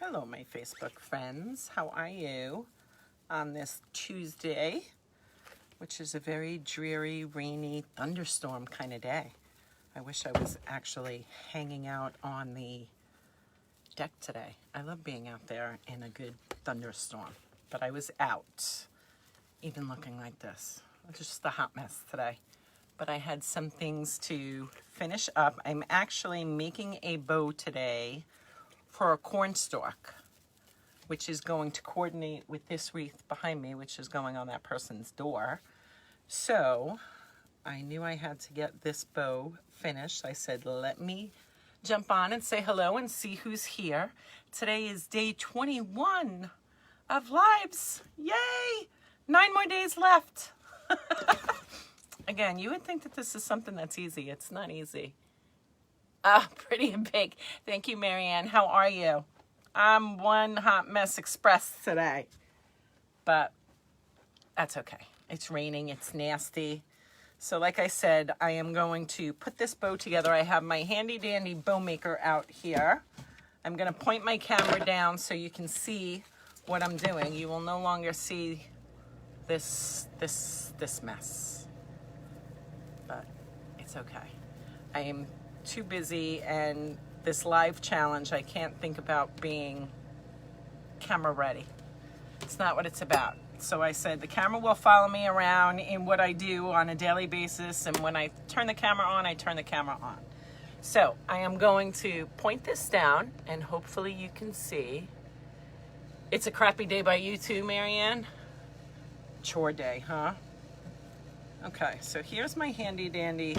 Hello, my Facebook friends. How are you on this Tuesday, which is a very dreary, rainy, thunderstorm kind of day? I wish I was actually hanging out on the deck today. I love being out there in a good thunderstorm, but I was out, even looking like this. Just a hot mess today. But I had some things to finish up. I'm actually making a bow today for a cornstalk, which is going to coordinate with this wreath behind me, which is going on that person's door. So I knew I had to get this bow finished. I said, let me jump on and say hello and see who's here. Today is day 21 of lives. Yay! 9 more days left. Again, you would think that this is something that's easy. It's not easy. Pretty and big. Thank you, Marianne. How are you? I'm one hot mess express today. But that's okay. It's raining. It's nasty. So like I said, I am going to put this bow together. I have my handy dandy bow maker out here. I'm going to point my camera down so you can see what I'm doing. You will no longer see this mess. But it's okay. I am too busy, and this live challenge, I can't think about being camera ready. It's not what it's about. So I said the camera will follow me around in what I do on a daily basis, and when I turn the camera on, I turn the camera on. So I am going to point this down, and hopefully you can see. It's a crappy day by you too, Marianne? Chore day, huh? Okay, so here's my handy dandy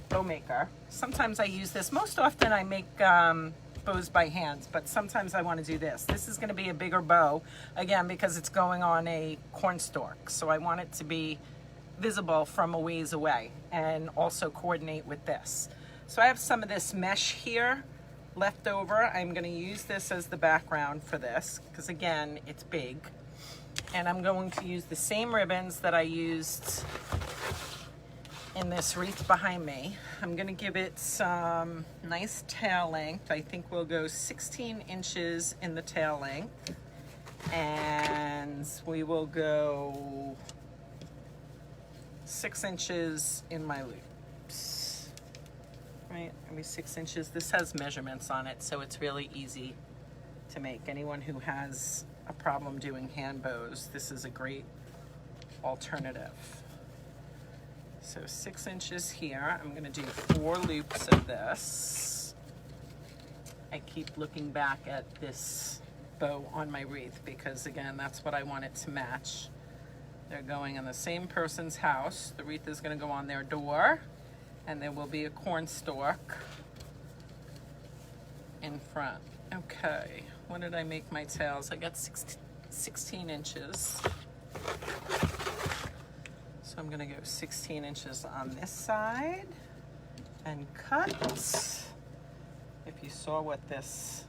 bow maker. Sometimes I use this. Most often I make bows by hand, but sometimes I want to do this. This is going to be a bigger bow, again, because it's going on a cornstalk. So I want it to be visible from a ways away and also coordinate with this. So I have some of this mesh here left over. I'm going to use this as the background for this because, again, it's big. And I'm going to use the same ribbons that I used in this wreath behind me. I'm going to give it some nice tail length. I think we'll go 16 inches in the tail length. And we will go 6 inches in my loops. Right, maybe 6 inches. This has measurements on it, so it's really easy to make. Anyone who has a problem doing hand bows, this is a great alternative. So 6 inches here. I'm going to do 4 loops of this. I keep looking back at this bow on my wreath because, again, that's what I want it to match. They're going in the same person's house. The wreath is going to go on their door, and there will be a cornstalk in front. Okay, when did I make my tails? I got 16 inches. So I'm gonna go 16 inches on this side and cut. If you saw what this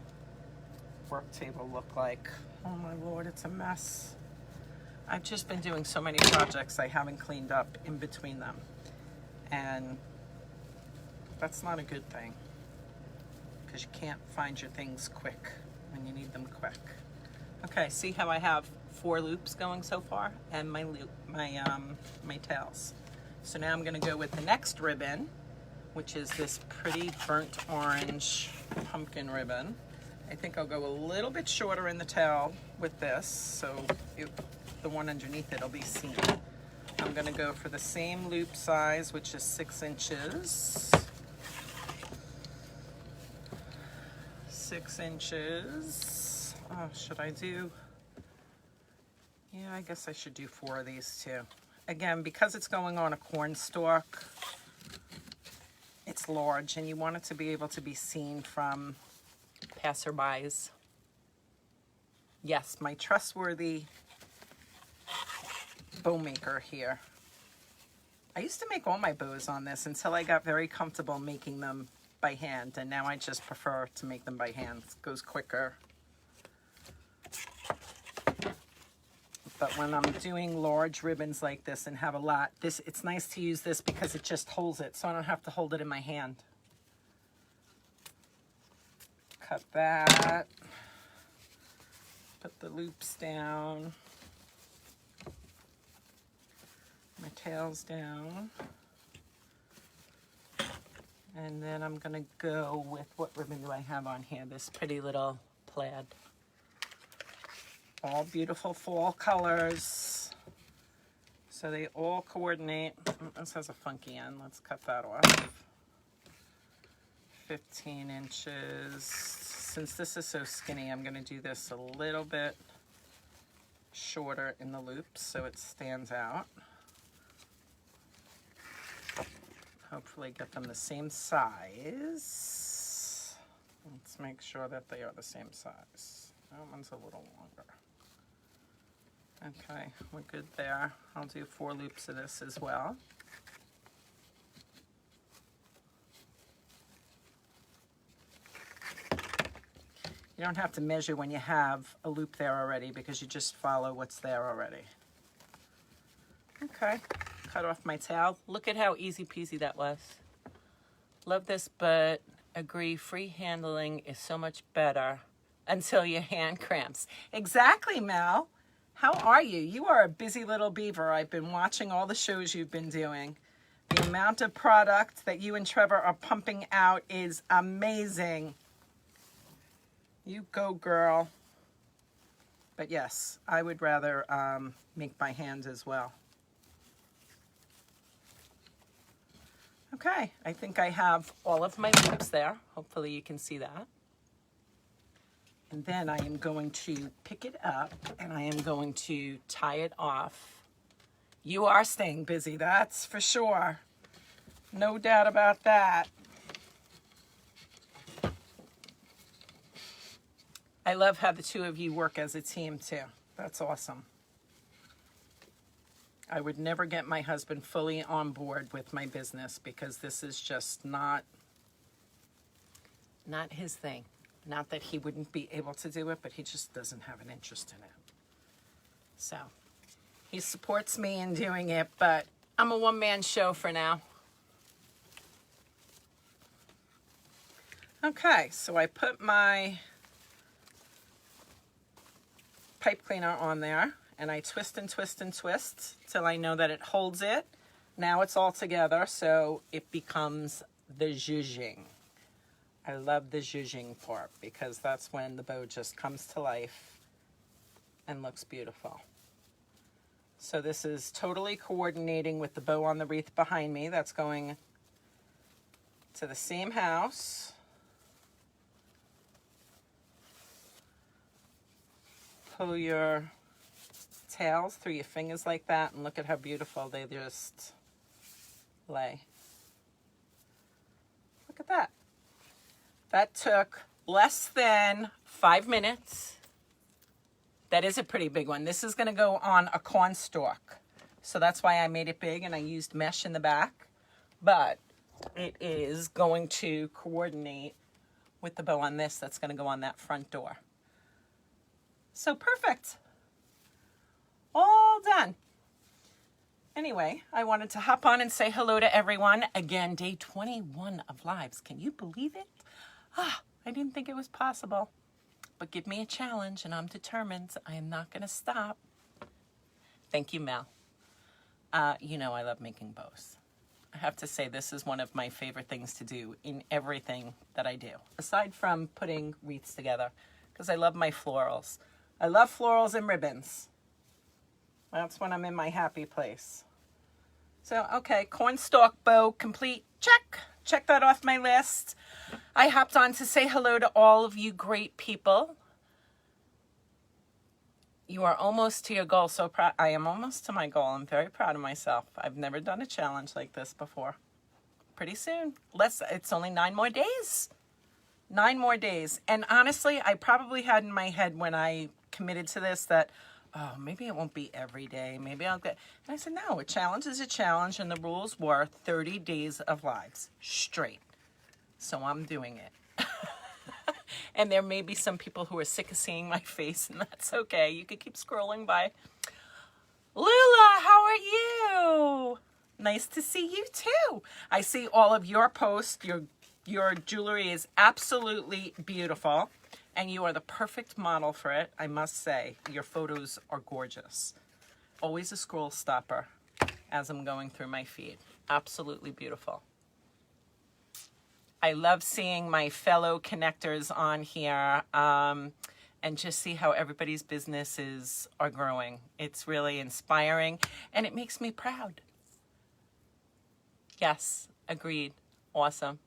work table looked like, oh my Lord, it's a mess. I've just been doing so many projects I haven't cleaned up in between them. And that's not a good thing because you can't find your things quick when you need them quick. Okay, see how I have 4 loops going so far and my tails. So now I'm going to go with the next ribbon, which is this pretty burnt orange pumpkin ribbon. I think I'll go a little bit shorter in the tail with this, so the one underneath it will be seen. I'm going to go for the same loop size, which is 6 inches. 6 inches. Oh, should I do? Yeah, I guess I should do 4 of these too. Again, because it's going on a cornstalk, it's large and you want it to be able to be seen from passerbys. Yes, my trustworthy bow maker here. I used to make all my bows on this until I got very comfortable making them by hand, and now I just prefer to make them by hand. It goes quicker. But when I'm doing large ribbons like this and have a lot, it's nice to use this because it just holds it, so I don't have to hold it in my hand. cut that. Put the loops down. My tails down. And then I'm going to go with, what ribbon do I have on here? This pretty little plaid. All beautiful fall colors. So they all coordinate. This has a funky end. Let's cut that off. 15 inches. Since this is so skinny, I'm going to do this a little bit shorter in the loops so it stands out. Hopefully get them the same size. Let's make sure that they are the same size. That one's a little longer. Okay, we're good there. I'll do 4 loops of this as well. You don't have to measure when you have a loop there already because you just follow what's there already. Okay, cut off my tail. Look at how easy peasy that was. Love this, but agree free handling is so much better until your hand cramps. Exactly, Mel. How are you? You are a busy little beaver. I've been watching all the shows you've been doing. The amount of product that you and Trevor are pumping out is amazing. You go, girl. But yes, I would rather make my hands as well. Okay, I think I have all of my loops there. Hopefully you can see that. And then I am going to pick it up and I am going to tie it off. You are staying busy, that's for sure. No doubt about that. I love how the two of you work as a team too. That's awesome. I would never get my husband fully on board with my business because this is just not his thing. Not that he wouldn't be able to do it, but he just doesn't have an interest in it. So he supports me in doing it, but I'm a one-man show for now. Okay, so I put my pipe cleaner on there and I twist and twist and twist till I know that it holds it. Now it's all together, so it becomes the zhuzhing. I love the zhuzhing part because that's when the bow just comes to life and looks beautiful. So this is totally coordinating with the bow on the wreath behind me. That's going to the same house. Pull your tails through your fingers like that and look at how beautiful they just lay. Look at that. That took less than 5 minutes. That is a pretty big one. This is going to go on a corn stalk. So that's why I made it big and I used mesh in the back. But it is going to coordinate with the bow on this that's going to go on that front door. So perfect. All done. Anyway, I wanted to hop on and say hello to everyone. Again, day 21 of lives. Can you believe it? I didn't think it was possible. But give me a challenge and I'm determined. I am not going to stop. Thank you, Mel. You know I love making bows. I have to say this is one of my favorite things to do in everything that I do. Aside from putting wreaths together, because I love my florals. I love florals and ribbons. That's when I'm in my happy place. So, okay, cornstalk bow complete. Check. Check that off my list. I hopped on to say hello to all of you great people. You are almost to your goal. So proud. I am almost to my goal. I'm very proud of myself. I've never done a challenge like this before. Pretty soon. It's only 9 more days. 9 more days. And honestly, I probably had in my head when I committed to this that, oh, maybe it won't be every day. Maybe I'll get... And I said, no, a challenge is a challenge. And the rules were 30 days of lives straight. So I'm doing it. And there may be some people who are sick of seeing my face, and that's okay. You could keep scrolling by. Lula, how are you? Nice to see you too. I see all of your posts, your Your jewelry is absolutely beautiful, and you are the perfect model for it, I must say. Your photos are gorgeous. Always a scroll stopper as I'm going through my feed. Absolutely beautiful. I love seeing my fellow connectors on here and just see how everybody's businesses are growing. It's really inspiring, and it makes me proud. Yes, agreed. Awesome.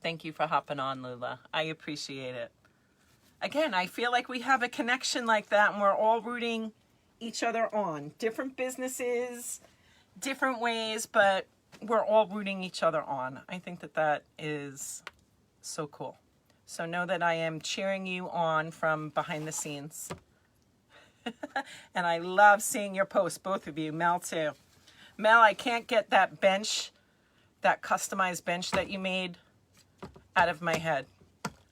Thank you for hopping on, Lula. I appreciate it. Again, I feel like we have a connection like that, and we're all rooting each other on. Different businesses, different ways, but we're all rooting each other on. I think that that is so cool. So know that I am cheering you on from behind the scenes. And I love seeing your posts, both of you. Mel, too. Mel, I can't get that bench, that customized bench that you made out of my head.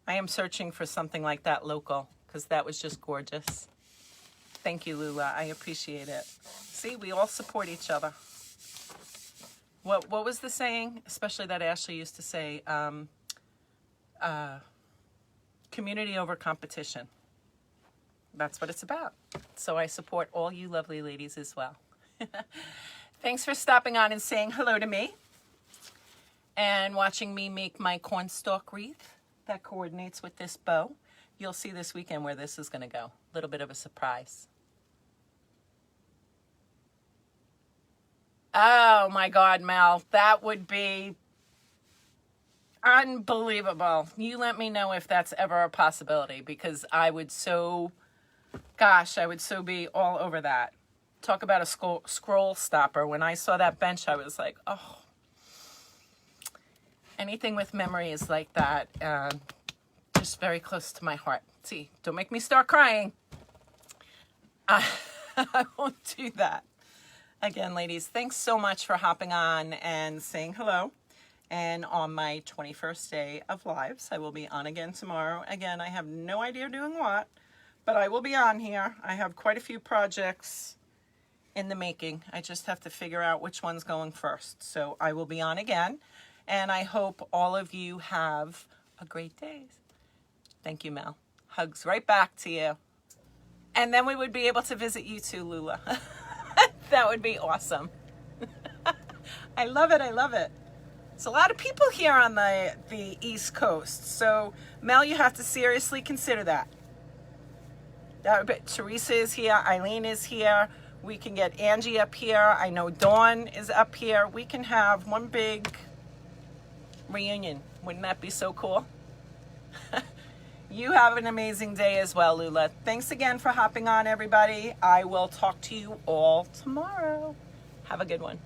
I am searching for something like that local, because that was just gorgeous. Thank you, Lula. I appreciate it. See, we all support each other. What was the saying? Especially that Ashley used to say, community over competition. That's what it's about. So I support all you lovely ladies as well. Thanks for stopping on and saying hello to me and watching me make my cornstalk wreath that coordinates with this bow. You'll see this weekend where this is going to go. A little bit of a surprise. Oh my God, Mel, that would be unbelievable. You let me know if that's ever a possibility, because I would so, gosh, I would so be all over that. Talk about a scroll stopper. When I saw that bench, I was like, oh, anything with memories like that, just very close to my heart. See, don't make me start crying. I won't do that. Again, ladies, thanks so much for hopping on and saying hello. And on my 21st day of lives, I will be on again tomorrow. Again, I have no idea doing what, but I will be on here. I have quite a few projects in the making. I just have to figure out which one's going first. So I will be on again, and I hope all of you have a great day. Thank you, Mel. Hugs right back to you. And then we would be able to visit you too, Lula. That would be awesome. I love it. I love it. There's a lot of people here on the East Coast. So, Mel, you have to seriously consider that. Teresa is here. Eileen is here. We can get Angie up here. I know Dawn is up here. We can have one big reunion. Wouldn't that be so cool? You have an amazing day as well, Lula. Thanks again for hopping on, everybody. I will talk to you all tomorrow. Have a good one.